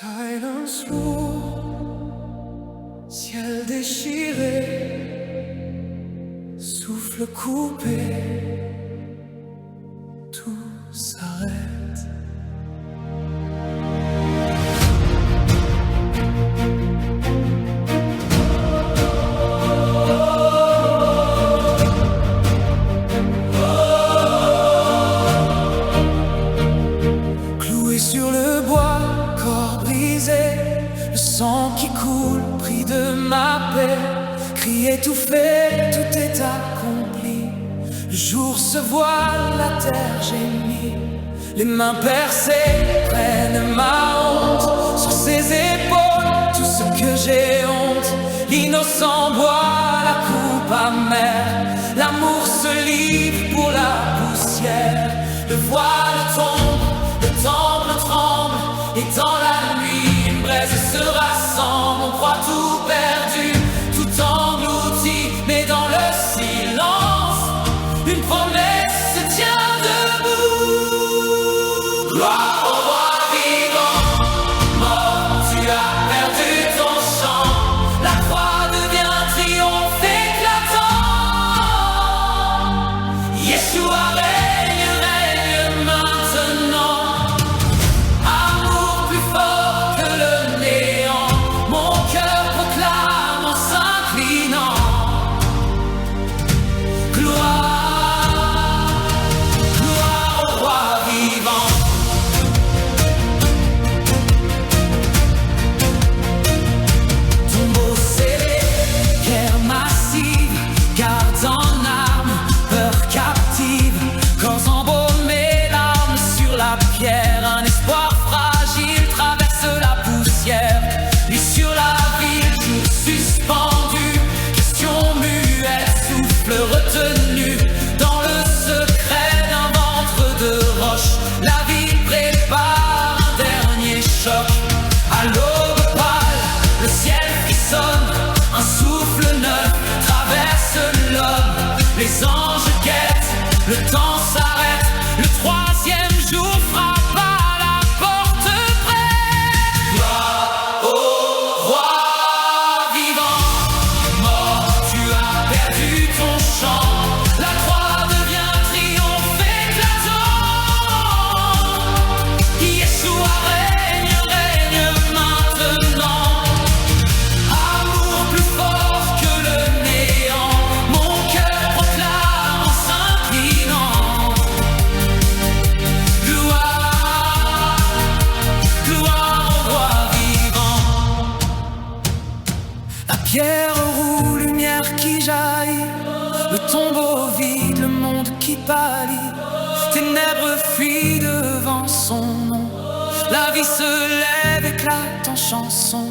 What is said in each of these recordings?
Silence lourd, ciel déchiré, souffle coupé, tout s'arrête. Cloué sur le bois, corps brisé, le sang qui coule, prix de ma paix. Cri étouffé, tout est accompli. Le jour se voile, la terre gémit. Les mains percées prennent ma honte. Sur ses épaules, tout ce que j'ai honte. L'innocent boit la coupe amère. L'amour se livre pour la poussière. Le voile tombe, le temple tremble. Et dans la nuit, une braise se rassemble. On croit tout perdu, tout englouti. Mais dans le silence, une promesse se tient debout. Gloire au roi vivant, mort, tu as perdu ton chant. La croix devient triomphe éclatant. Yeshua règne, règne maintenant. Amour plus fort que le néant. Mon cœur proclame en s'inclinant. Gloire, gloire au roi vivant. Tombeau scellé, guerre massive, garde en armes, peur captive, corps embaumés, larmes sur la pierre. Un espoir fragile traverse la poussière. Lui sur la ville, jour suspendu, question muette, souffle retenu. Dans le secret d'un ventre de roche, la vie prépare un dernier choc. À l'aube pâle, le ciel frissonne, un souffle neuf traverse l'homme. Les anges guettent, le temps s'arrête, le troisième jour frappe à la porte prête. Gloire au roi vivant, mort, tu as perdu ton chant. La croix devient triomphe éclatant. Yeshua règne, règne maintenant. Amour plus fort que le néant. Mon cœur proclame en s'inclinant. Gloire, gloire au roi vivant. La pierre roule, lumière qui jaillit. Le tombeau vide, le monde qui pâlit. Ténèbres fuient devant son nom. La vie se lève, éclate en chanson.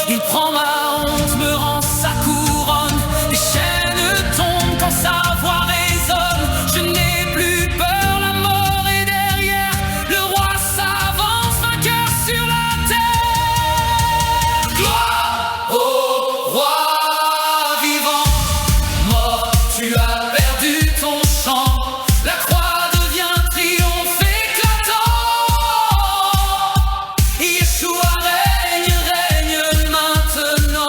Il prend ma honte, me rend sa couronne. Les chaînes tombent quand sa voix résonne. Je n'ai plus peur, la mort est derrière. Le roi s'avance, vainqueur sur la terre. Gloire au roi vivant, mort, tu as perdu ton chant. La croix devient triomphe éclatant. Yeshua règne, règne maintenant.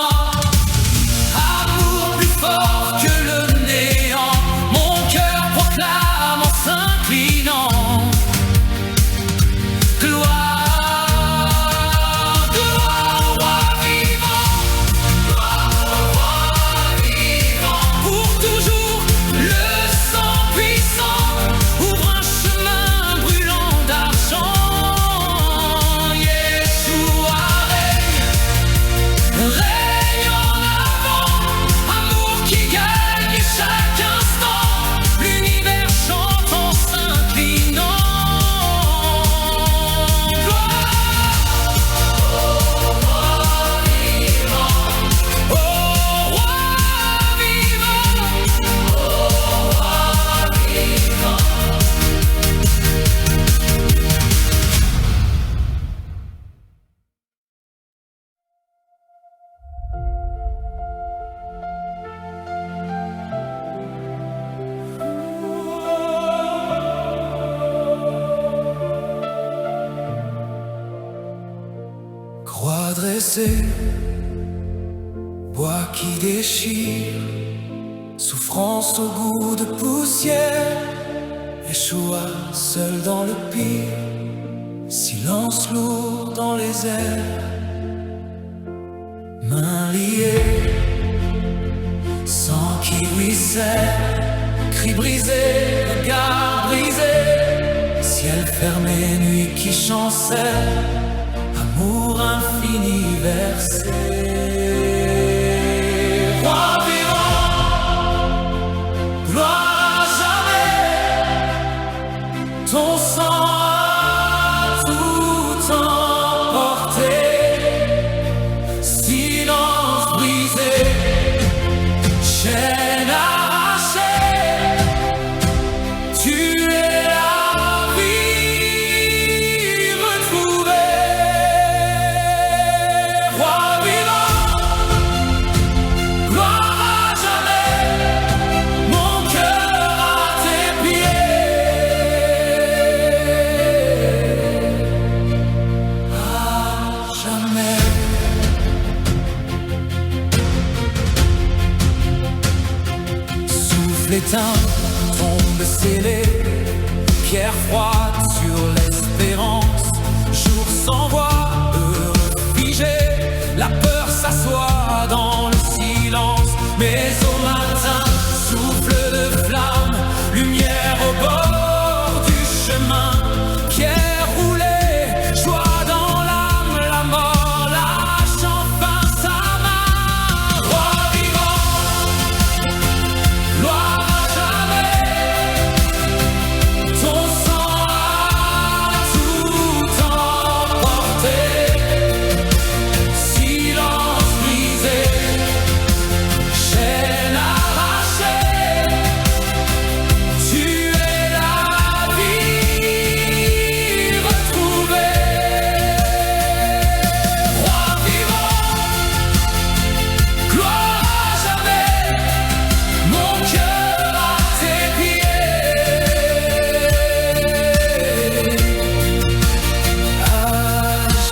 dressé, bois qui déchire, souffrance au goût de poussière, échoua seul dans le pire, silence lourd dans les airs, mains liées, sang qui ruisselle, cris brisés, regard brisé, ciel fermé, nuit qui chancelle, amour infini versé. Roi vivant, gloire à jamais, ton sang a tout emporté, silence brisé, chaîne arrachée, tu es la vie retrouvée. Roi vivant, gloire à jamais, mon cœur à tes pieds, à jamais. Souffle éteint, tombe scellée, pierre froide sur l'espérance, jour sans voix, heure figée, la peur s'assoit dans le silence, mais au matin, souffle de flamme, lumière au bord du chemin, pierre roulée, joie dans l'âme, la mort lâche enfin sa main. Roi vivant, gloire à jamais, ton sang a tout emporté, silence brisé, chaîne arrachée, tu es la vie retrouvée. Roi vivant, gloire à jamais, mon cœur à tes pieds, à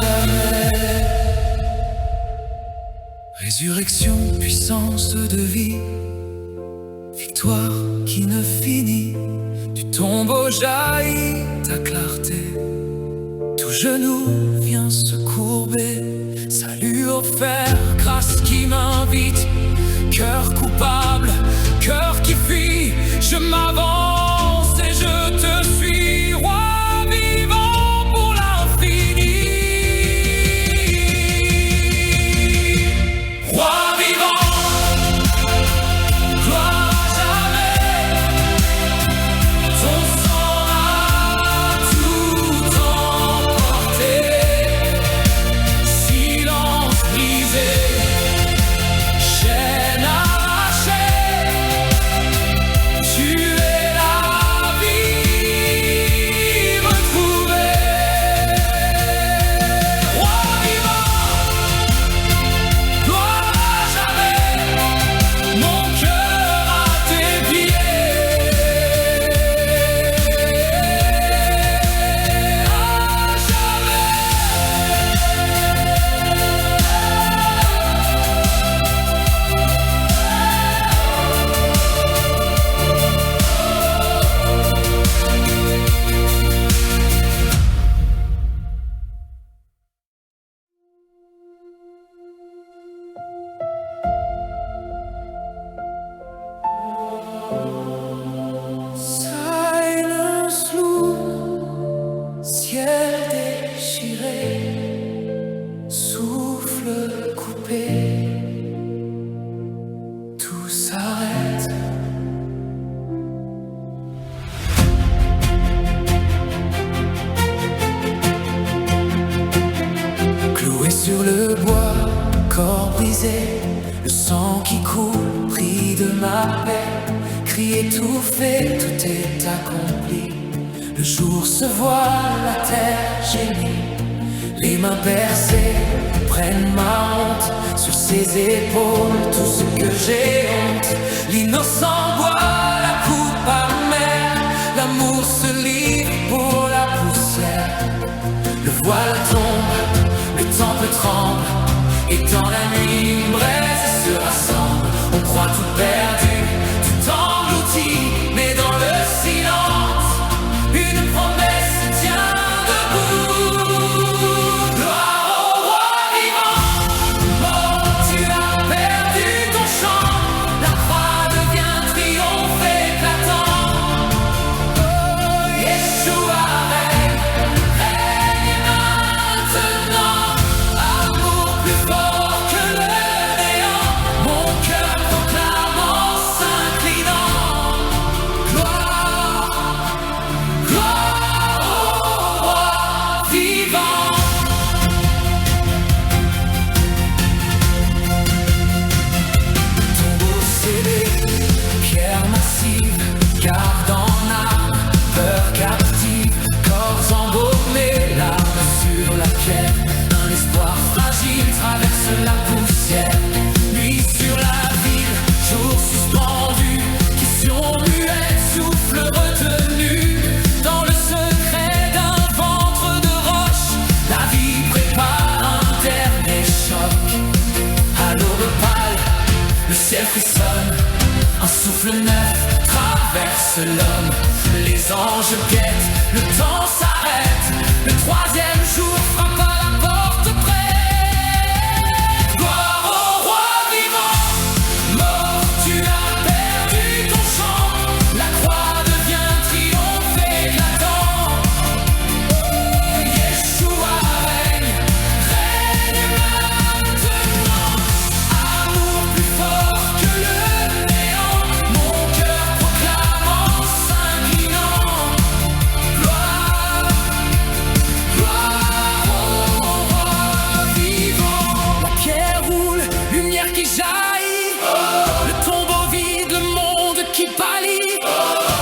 jamais. Résurrection, puissance de vie, victoire qui ne finit, du tombeau jaillit ta clarté, tout genou vient se courber, salut offert, grâce qui m'invite, cœur coupable, cœur qui fuit, je m'avance et je te suis, roi vivant pour l'infini. Roi vivant, gloire à jamais, ton sang a tout emporté, silence brisé, chaîne arrachée, tu es la vie retrouvée. Roi vivant, gloire à jamais, mon cœur à tes pieds, à jamais. Silence lourd, ciel déchiré, souffle coupé, tout s'arrête. Cloué sur le bois, corps brisé, le sang qui coule, prix de ma paix, cri étouffé, tout est accompli. Le jour se voit, la terre gémit, les mains percées prennent ma honte sur ses épaules, tout ce que j'ai honte. L'innocent boit la coupe amère, l'amour se livre pour la poussière. Le voile tombe, le temple tremble, Et dans la nuit, une braise se rassemble. On croit tout perdu, tout englouti, mais dans le silence, une promesse se tient debout. Gloire au roi vivant. Mort, tu as perdu ton chant. La croix devient triomphe éclatant. Oh, Yeshua règne, règne maintenant. Amour plus fort que le néant. Mon cœur proclame en s'inclinant. Gloire, gloire au roi vivant. Tombeau scellé, pierre massive, garde en arme, peur captive, corps embaumés, larmes sur la pierre. Un espoir fragile traverse la poussière. Nuit sur la ville, jour suspendu, question muette, souffle retenu. Dans le secret d'un ventre de roche, la vie prépare un dernier choc. À l'aube pâle, le ciel frissonne, un souffle neuf traverse l'homme. Les anges guettent, le temps s'arrête, le troisième jour frappe à la porte prête. Gloire au roi vivant. Mort, tu as perdu ton chant. La croix devient triomphe éclatant. Yeshua règne, règne maintenant. Amour plus fort que le néant. Mon cœur proclame en s'inclinant. Gloire, gloire au roi vivant. La pierre roule, lumière qui jaillit. Le tombeau vide, le monde qui pâlit.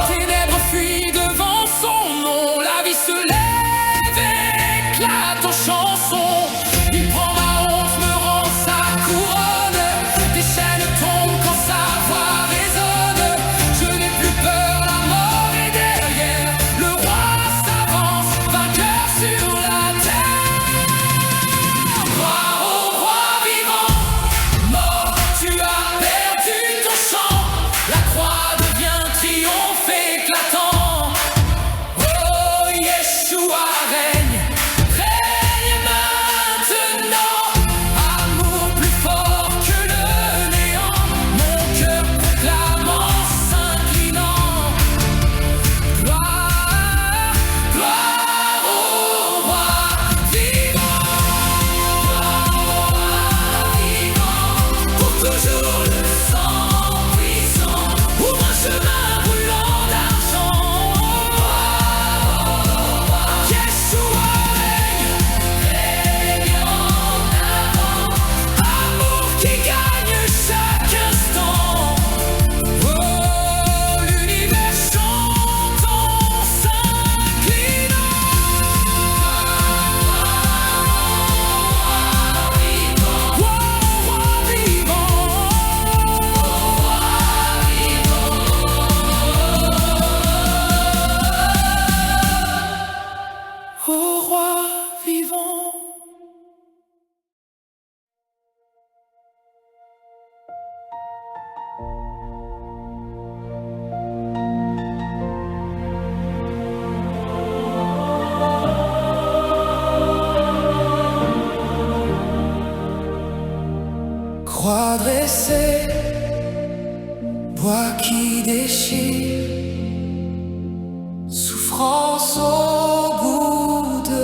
Ténèbres fuient devant son nom. La vie se lève et éclate en chanson. Il prend ma honte, me rend sa couronne. Des chaînes tombent quand sa voix résonne. Je n'ai plus peur, la mort est derrière. Le roi s'avance, vainqueur sur la terre. Gloire au roi vivant. Mort, tu as perdu ton chant. La croix devient triomphe éclatant. Oh, Yeshua règne, règne maintenant. Amour plus fort que le néant. Mon cœur proclame en s'inclinant. Gloire, gloire au roi vivant. Gloire au roi vivant. Pour toujours le sang puissant ouvre un chemin brûlant d'argent. Yeshua règne, règne en avant. Amour qui gagne chaque instant. Oh, l'univers chante en s'inclinant. Roi vivant. Au roi vivant. Croix dressée, bois qui déchire, souffrance au bout de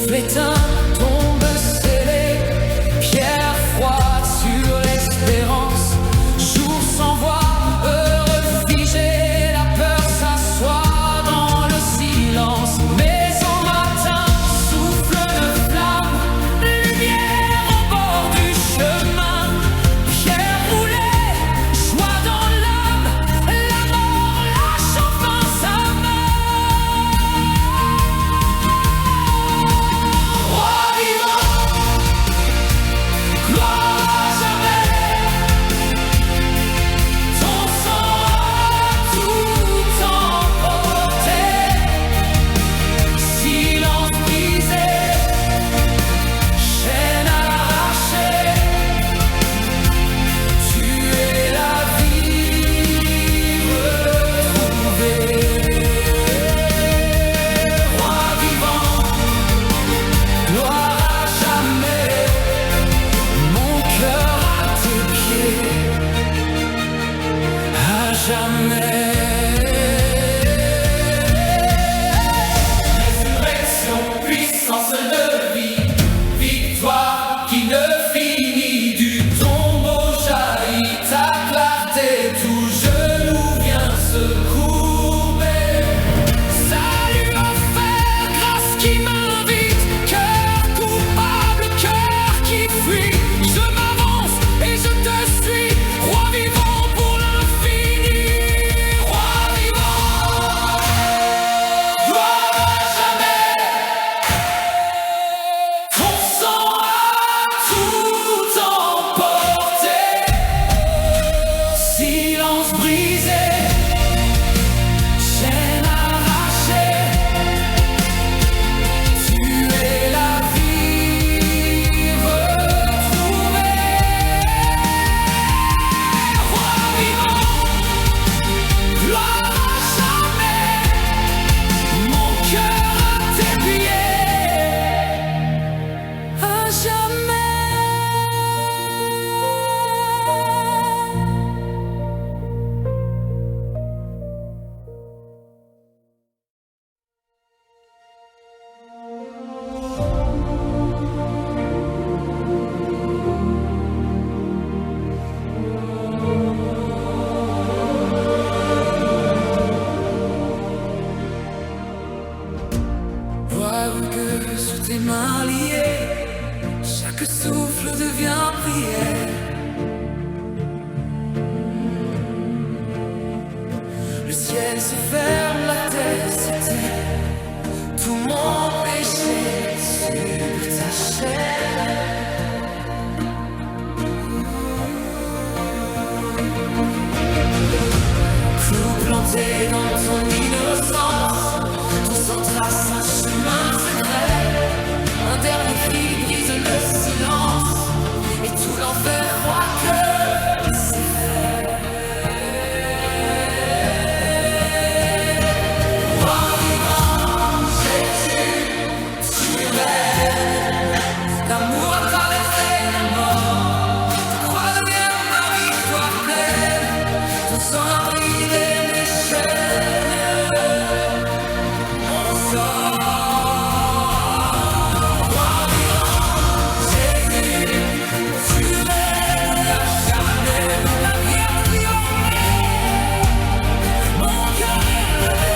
souffle éteint, tombe scellé, pierre froide sur l'espérance, jour sans voix, heureux figé, la peur s'assoit dans le silence. Mais au matin, souffle de flamme, lumière au bord du chemin, pierre roulée, joie dans l'âme, la mort lâche enfin sa main. Roi vivant, gloire à jamais, ton sang a tout emporté, silence brisé, chaîne arrachée, tu es la vie retrouvée. Roi vivant, gloire à jamais, mon cœur à tes pieds, à jamais. Résurrection, puissance de vie, victoire qui ne finit, du tombeau jaillit ta clarté, tout genou vient se courber. Salut offert, grâce qui m'invite, cœur coupable, cœur qui fuit, je m'avance et je te suis, roi vivant pour l'infini. Roi vivant, gloire à jamais, ton sang a tout emporté, silence brisé, chaîne arrachée, tu es la vie retrouvée. Roi vivant, gloire à jamais, mon cœur à tes pieds, à jamais. Vois que sous tes mains liées, chaque souffle devient prière. Le ciel se ferme, la terre se tait, tout mon péché sur ta chair. Clou planté dans ton innocence, ton sang trace un chemin secret, un dernier cri brise le silence, et tout l'enfer croit que c'est fait. Roi vivant, Jésus, tu es l'amour a traversé la mort, ta croix devient ma victoire pleine, ton sang a brisé mes chaînes, mon sang. Roi vivant, Jésus, tu es jamais, la vie a triomphé, mon cœur est levé.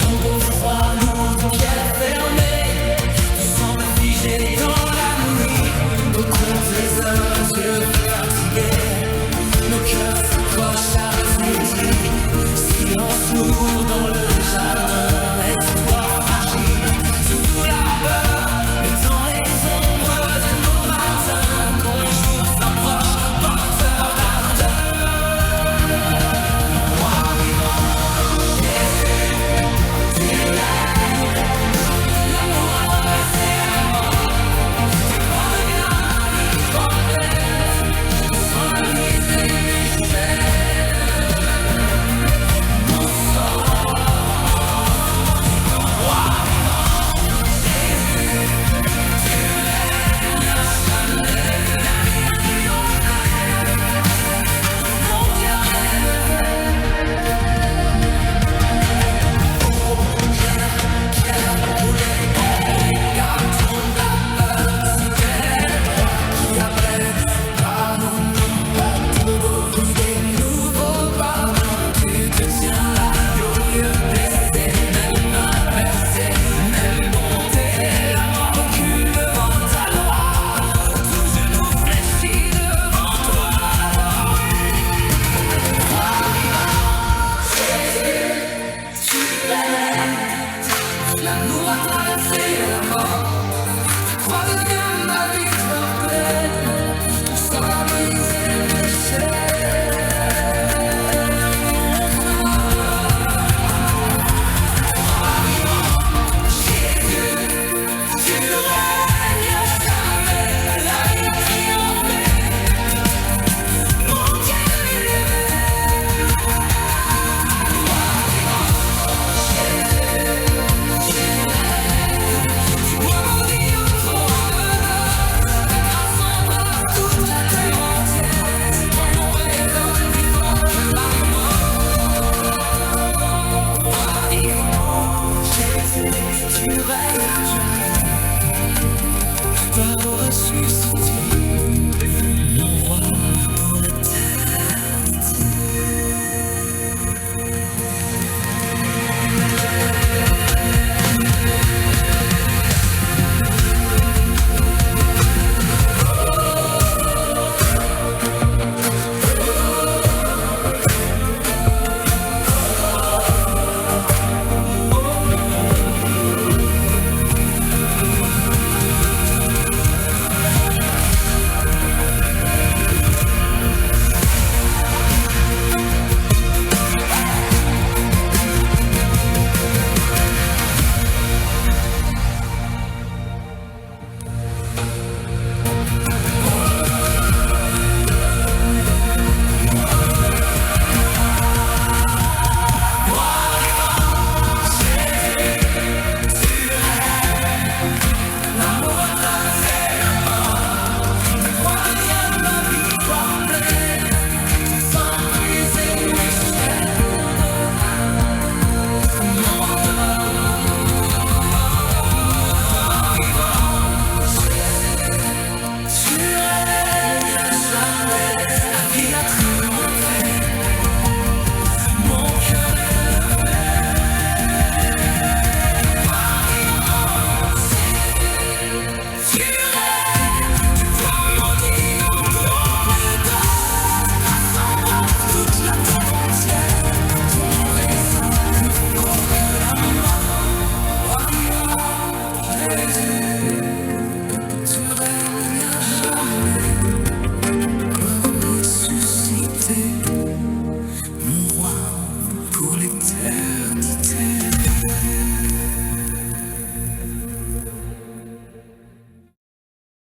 Ton beau froid lourd, ton pierre fermée, tu sembles figé dans la nuit, au compte des heures, Dieu fatigué, nos cœurs s'accrochent à réfléchir, silence lourd dans le jardin, espoir fragile, sous la peur, mais dans les ombres de nos matins, quand le jour s'approche, porteur d'ardeur. Roi vivant, Jésus, tu es l'amour a traversé la mort, ta croix devient ma victoire pleine, ton sang a brisé mes chaînes, mon sang. Jah.